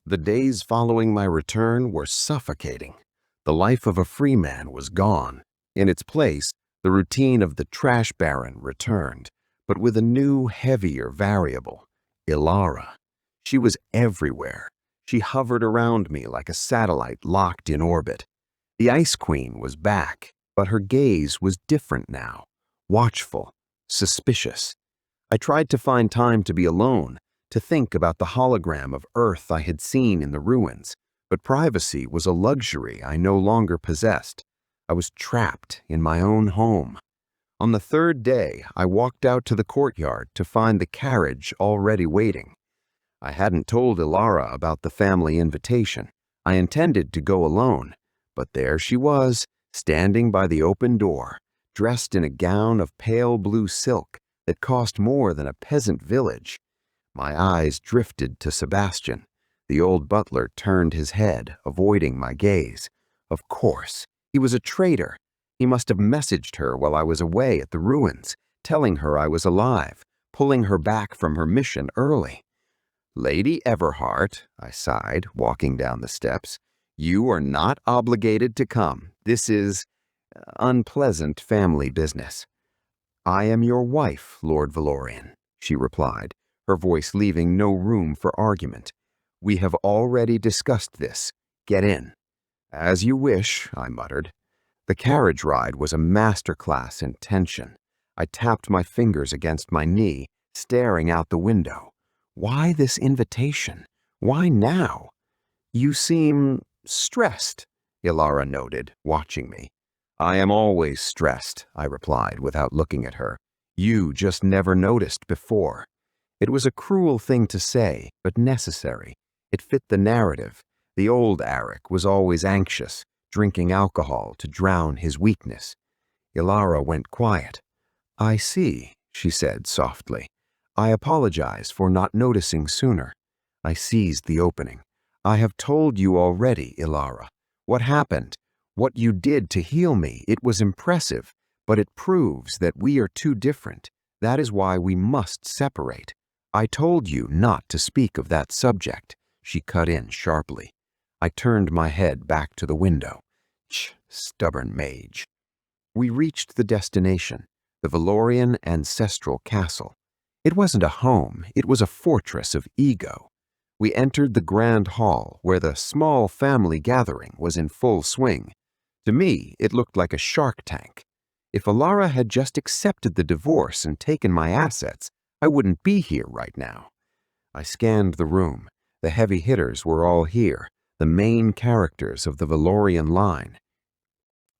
The days following my return were suffocating. The life of a free man was gone. In its place, the routine of the trash baron returned, but with a new, heavier variable, Ilara. She was everywhere. She hovered around me like a satellite locked in orbit. The Ice Queen was back, but her gaze was different now, watchful, suspicious. I tried to find time to be alone, to think about the hologram of Earth I had seen in the ruins, but privacy was a luxury I no longer possessed. I was trapped in my own home. On the third day, I walked out to the courtyard to find the carriage already waiting. I hadn't told Ilara about the family invitation. I intended to go alone, but there she was, standing by the open door, dressed in a gown of pale blue silk that cost more than a peasant village. My eyes drifted to Sebastian. The old butler turned his head, avoiding my gaze. Of course, he was a traitor. He must have messaged her while I was away at the ruins, telling her I was alive, pulling her back from her mission early. "Lady Everhart," I sighed, walking down the steps, "you are not obligated to come. This is unpleasant family business." "I am your wife, Lord Valorian," she replied, her voice leaving no room for argument. "We have already discussed this. Get in." "As you wish," I muttered. The carriage ride was a masterclass in tension. I tapped my fingers against my knee, staring out the window. Why this invitation? Why now? "You seem stressed," Ilara noted, watching me. "I am always stressed," I replied without looking at her. "You just never noticed before." It was a cruel thing to say, but necessary. It fit the narrative. The old Aric was always anxious, drinking alcohol to drown his weakness. Ilara went quiet. "I see," she said softly. "I apologize for not noticing sooner." I seized the opening. "I have told you already, Ilara. What happened? What you did to heal me, it was impressive, but it proves that we are too different. That is why we must separate. I told you not to speak of that subject," she cut in sharply. I turned my head back to the window. Stubborn mage. We reached the destination, the Valorian Ancestral Castle. It wasn't a home, it was a fortress of ego. We entered the grand hall where the small family gathering was in full swing. To me, it looked like a shark tank. If Ilara had just accepted the divorce and taken my assets, I wouldn't be here right now. I scanned the room. The heavy hitters were all here, the main characters of the Valorian line.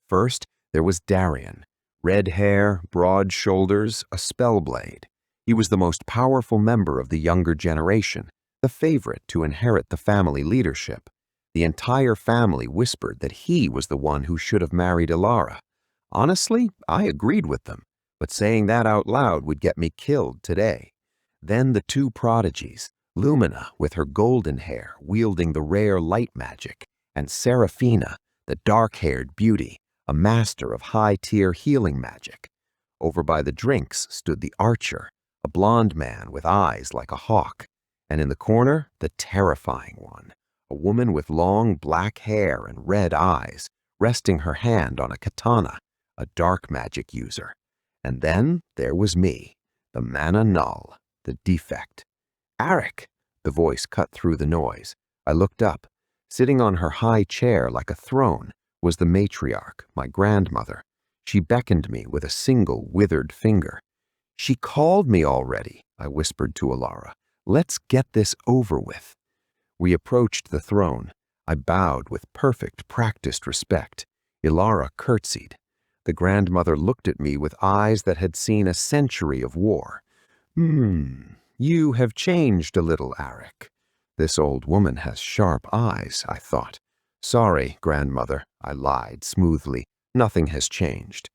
First, there was Darian. Red hair, broad shoulders, a spellblade. He was the most powerful member of the younger generation, the favorite to inherit the family leadership. The entire family whispered that he was the one who should have married Ilara. Honestly, I agreed with them, but saying that out loud would get me killed today. Then the two prodigies, Lumina with her golden hair wielding the rare light magic, and Seraphina, the dark-haired beauty, a master of high-tier healing magic. Over by the drinks stood the archer, a blond man with eyes like a hawk, and in the corner, the terrifying one, a woman with long black hair and red eyes, resting her hand on a katana, a dark magic user. And then there was me, the mana null, the defect. "Aric!" The voice cut through the noise. I looked up. Sitting on her high chair like a throne was the matriarch, my grandmother. She beckoned me with a single withered finger. "She called me already," I whispered to Ilara. "Let's get this over with." We approached the throne. I bowed with perfect, practiced respect. Ilara curtsied. The grandmother looked at me with eyes that had seen a century of war. You have changed a little, Aric." "This old woman has sharp eyes," I thought. "Sorry, grandmother," I lied smoothly. "Nothing has changed."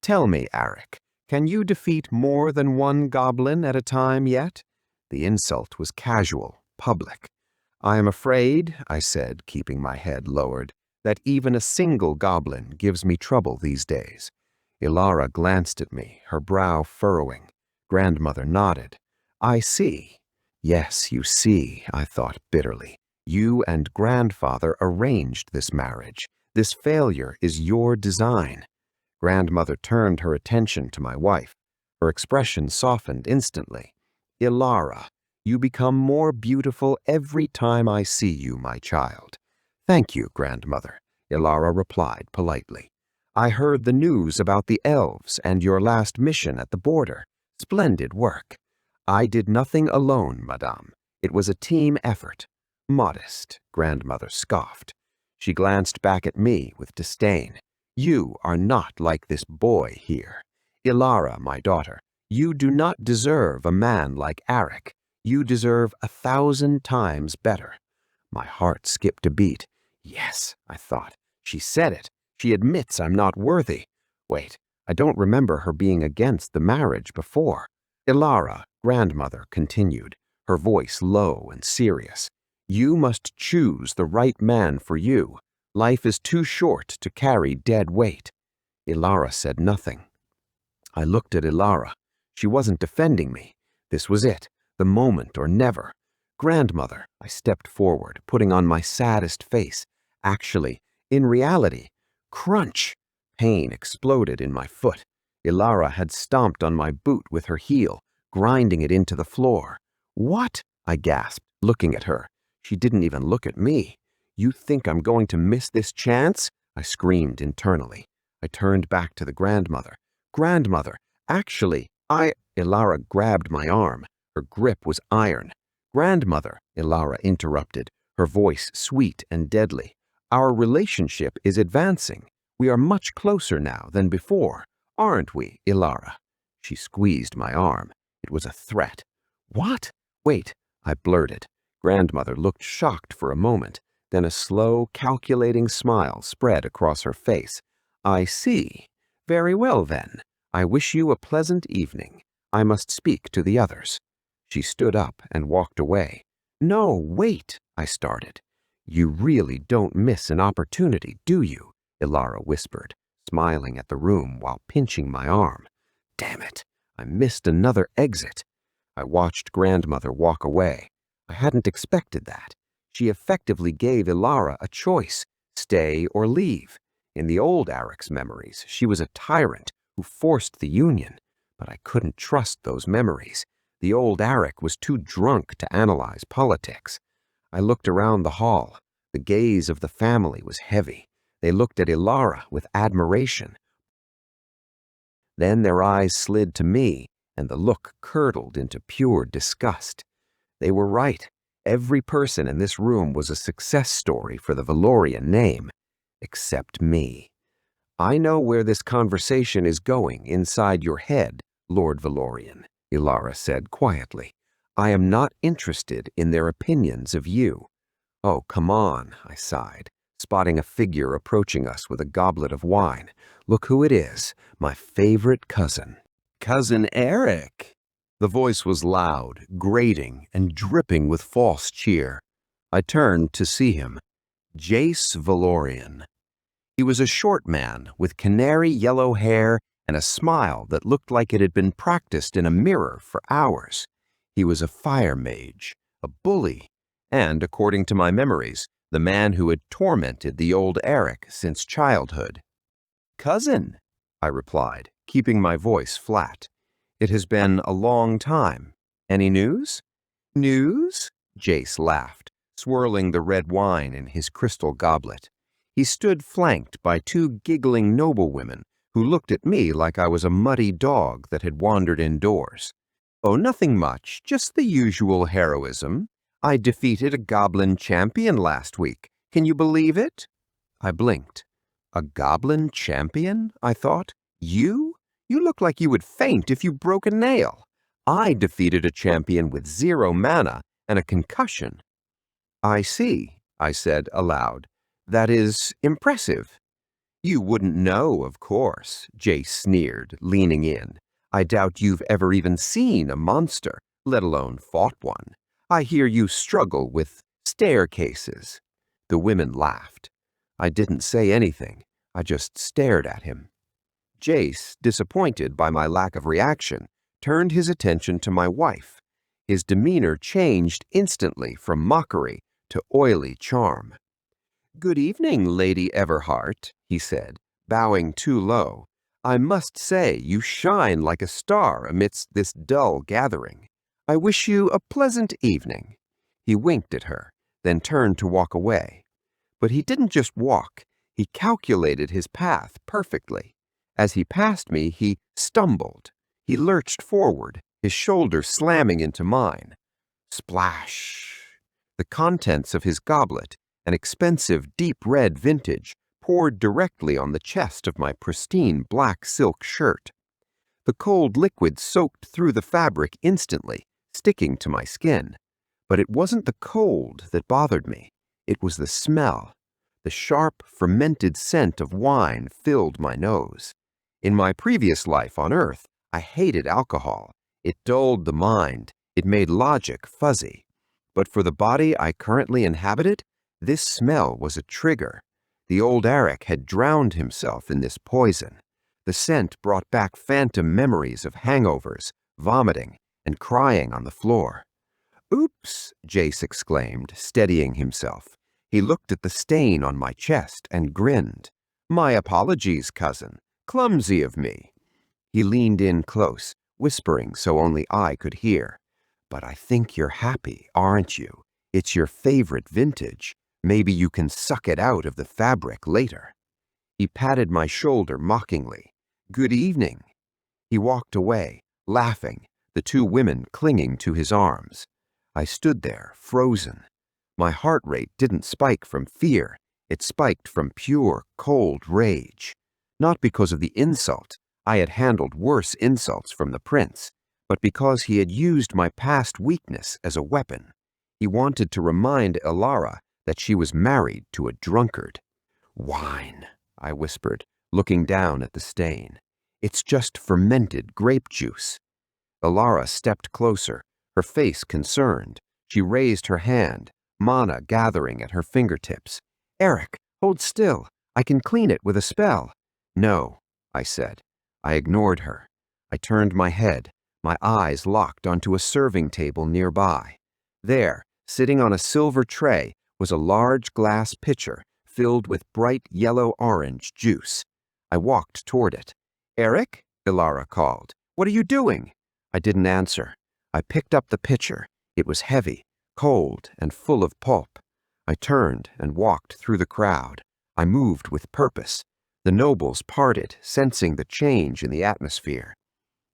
"Tell me, Aric, can you defeat more than one goblin at a time yet?" The insult was casual, public. "I am afraid," I said, keeping my head lowered, "that even a single goblin gives me trouble these days." Ilara glanced at me, her brow furrowing. Grandmother nodded. "I see. Yes, you see, I thought bitterly. You and grandfather arranged this marriage. This failure is your design. Grandmother turned her attention to my wife. Her expression softened instantly. Ilara, you become more beautiful every time I see you, my child. Thank you, grandmother, Ilara replied politely. I heard the news about the elves and your last mission at the border. Splendid work. I did nothing alone, madame. It was a team effort. Modest, grandmother scoffed. She glanced back at me with disdain. You are not like this boy here. Ilara, my daughter, you do not deserve a man like Aric. You deserve 1,000 times better. My heart skipped a beat. Yes, I thought. She said it. She admits I'm not worthy. Wait, I don't remember her being against the marriage before. Ilara, grandmother, continued, her voice low and serious. You must choose the right man for you. Life is too short to carry dead weight. Ilara said nothing. I looked at Ilara. She wasn't defending me. This was it, the moment or never. Grandmother, I stepped forward, putting on my saddest face. Actually, in reality, crunch! Pain exploded in my foot. Ilara had stomped on my boot with her heel, grinding it into the floor. What? I gasped, looking at her. She didn't even look at me. You think I'm going to miss this chance? I screamed internally. I turned back to the grandmother. Grandmother, actually, Ilara grabbed my arm. Her grip was iron. Grandmother, Ilara interrupted, her voice sweet and deadly. Our relationship is advancing. We are much closer now than before, aren't we, Ilara? She squeezed my arm. It was a threat. What? Wait, I blurted. Grandmother looked shocked for a moment. Then a slow, calculating smile spread across her face. I see. Very well, then. I wish you a pleasant evening. I must speak to the others. She stood up and walked away. No, wait, I started. You really don't miss an opportunity, do you? Ilara whispered, smiling at the room while pinching my arm. Damn it, I missed another exit. I watched grandmother walk away. I hadn't expected that. She effectively gave Ilara a choice, stay or leave. In the old Aric's memories, she was a tyrant who forced the union, but I couldn't trust those memories. The old Aric was too drunk to analyze politics. I looked around the hall. The gaze of the family was heavy. They looked at Ilara with admiration. Then their eyes slid to me, and the look curdled into pure disgust. They were right. Every person in this room was a success story for the Valorian name, except me. I know where this conversation is going inside your head, Lord Valorian, Ilara said quietly. I am not interested in their opinions of you. Oh, come on, I sighed, spotting a figure approaching us with a goblet of wine. Look who it is, my favorite cousin. Cousin Aric. The voice was loud, grating, and dripping with false cheer. I turned to see him. Jace Valorian. He was a short man with canary yellow hair and a smile that looked like it had been practiced in a mirror for hours. He was a fire mage, a bully, and, according to my memories, the man who had tormented the old Aric since childhood. Cousin, I replied, keeping my voice flat. It has been a long time. Any news? News? Jace laughed, swirling the red wine in his crystal goblet. He stood flanked by two giggling noblewomen who looked at me like I was a muddy dog that had wandered indoors. Oh, nothing much, just the usual heroism. I defeated a goblin champion last week. Can you believe it? I blinked. A goblin champion? I thought. You? You look like you would faint if you broke a nail. I defeated a champion with 0 mana and a concussion. I see, I said aloud. That is impressive. You wouldn't know, of course, Jace sneered, leaning in. I doubt you've ever even seen a monster, let alone fought one. I hear you struggle with staircases. The women laughed. I didn't say anything. I just stared at him. Jace, disappointed by my lack of reaction, turned his attention to my wife. His demeanor changed instantly from mockery to oily charm. "Good evening, Lady Everhart," he said, bowing too low. "I must say you shine like a star amidst this dull gathering. I wish you a pleasant evening." He winked at her, then turned to walk away. But he didn't just walk, he calculated his path perfectly. As he passed me, he stumbled. He lurched forward, his shoulder slamming into mine. Splash! The contents of his goblet, an expensive deep red vintage, poured directly on the chest of my pristine black silk shirt. The cold liquid soaked through the fabric instantly, sticking to my skin. But it wasn't the cold that bothered me. It was the smell. The sharp, fermented scent of wine filled my nose. In my previous life on Earth, I hated alcohol. It dulled the mind. It made logic fuzzy. But for the body I currently inhabited, this smell was a trigger. The old Aric had drowned himself in this poison. The scent brought back phantom memories of hangovers, vomiting, and crying on the floor. "Oops," Jace exclaimed, steadying himself. He looked at the stain on my chest and grinned. "My apologies, cousin. Clumsy of me." He leaned in close, whispering so only I could hear. "But I think you're happy, aren't you? It's your favorite vintage. Maybe you can suck it out of the fabric later." He patted my shoulder mockingly. "Good evening." He walked away, laughing, the two women clinging to his arms. I stood there, frozen. My heart rate didn't spike from fear. It spiked from pure, cold rage. Not because of the insult. I had handled worse insults from the prince, but because he had used my past weakness as a weapon. He wanted to remind Ilara that she was married to a drunkard. "Wine," I whispered, looking down at the stain. "It's just fermented grape juice." Ilara stepped closer, her face concerned. She raised her hand, mana gathering at her fingertips. "Aric, hold still. I can clean it with a spell." "No," I said. I ignored her. I turned my head, my eyes locked onto a serving table nearby. There, sitting on a silver tray, was a large glass pitcher filled with bright yellow-orange juice. I walked toward it. "Aric?" Ilara called. "What are you doing?" I didn't answer. I picked up the pitcher. It was heavy, cold, and full of pulp. I turned and walked through the crowd. I moved with purpose. The nobles parted, sensing the change in the atmosphere.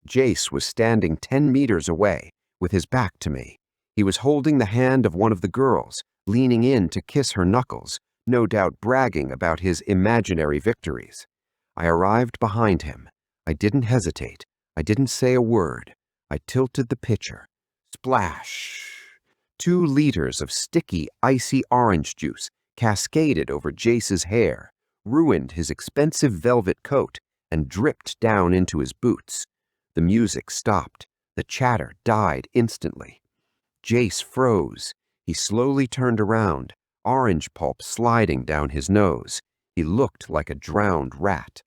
Jace was standing 10 meters away, with his back to me. He was holding the hand of one of the girls, leaning in to kiss her knuckles, no doubt bragging about his imaginary victories. I arrived behind him. I didn't hesitate. I didn't say a word. I tilted the pitcher. Splash! 2 liters of sticky, icy orange juice cascaded over Jace's hair, ruined his expensive velvet coat, and dripped down into his boots. The music stopped. The chatter died instantly. Jace froze. He slowly turned around, orange pulp sliding down his nose. He looked like a drowned rat.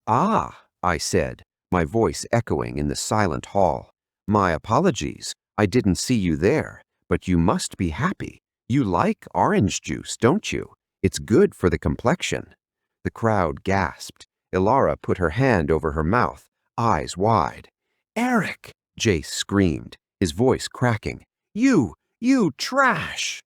"Ah," I said, my voice echoing in the silent hall. "My apologies. I didn't see you there, but you must be happy. You like orange juice, don't you? It's good for the complexion." The crowd gasped. Ilara put her hand over her mouth, eyes wide. "Aric!" Jace screamed, his voice cracking. You trash!"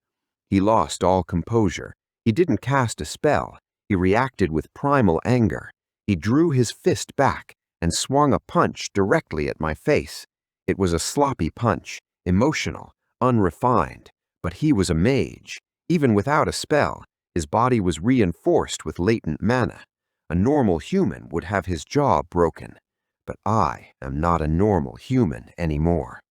He lost all composure. He didn't cast a spell. He reacted with primal anger. He drew his fist back and swung a punch directly at my face. It was a sloppy punch, emotional, unrefined, but he was a mage. Even without a spell, his body was reinforced with latent mana. A normal human would have his jaw broken, but I am not a normal human anymore.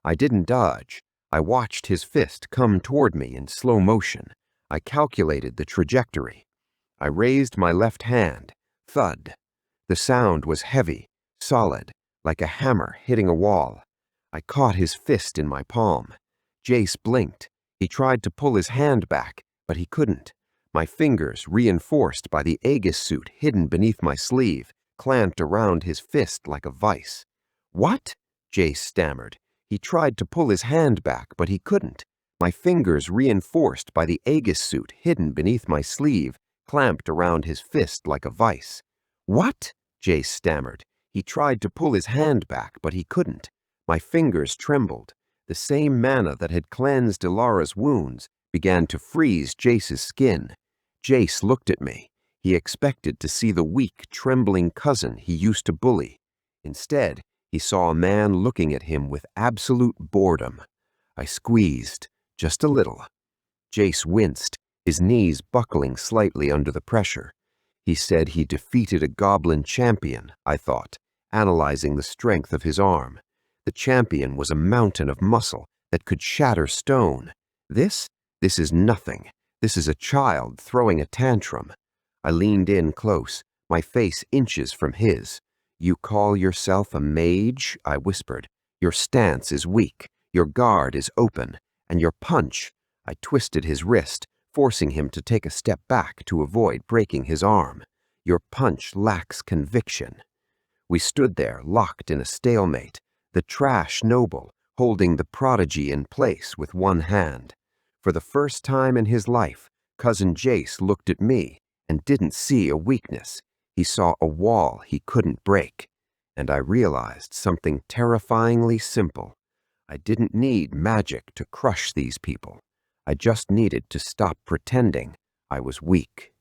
I didn't dodge. I watched his fist come toward me in slow motion. I calculated the trajectory. I raised my left hand. Thud. The sound was heavy, solid, like a hammer hitting a wall. I caught his fist in my palm. Jace blinked. He tried to pull his hand back, but he couldn't. My fingers, reinforced by the Aegis suit hidden beneath my sleeve, clamped around his fist like a vice. "What?" Jace stammered. He tried to pull his hand back, but he couldn't. My fingers, reinforced by the Aegis suit hidden beneath my sleeve, clamped around his fist like a vice. "What?" Jace stammered. He tried to pull his hand back, but he couldn't. My fingers trembled. The same mana that had cleansed Ilara's wounds began to freeze Jace's skin. Jace looked at me. He expected to see the weak, trembling cousin he used to bully. Instead, he saw a man looking at him with absolute boredom. I squeezed, just a little. Jace winced, his knees buckling slightly under the pressure. He said he defeated a goblin champion, I thought, analyzing the strength of his arm. The champion was a mountain of muscle that could shatter stone. This is nothing. This is a child throwing a tantrum. I leaned in close, my face inches from his. "You call yourself a mage?" I whispered. "Your stance is weak, your guard is open, and your punch—" I twisted his wrist, forcing him to take a step back to avoid breaking his arm. "Your punch lacks conviction." We stood there, locked in a stalemate, the trash noble holding the prodigy in place with one hand. For the first time in his life, Cousin Jace looked at me and didn't see a weakness. He saw a wall he couldn't break. And I realized something terrifyingly simple. I didn't need magic to crush these people. I just needed to stop pretending I was weak.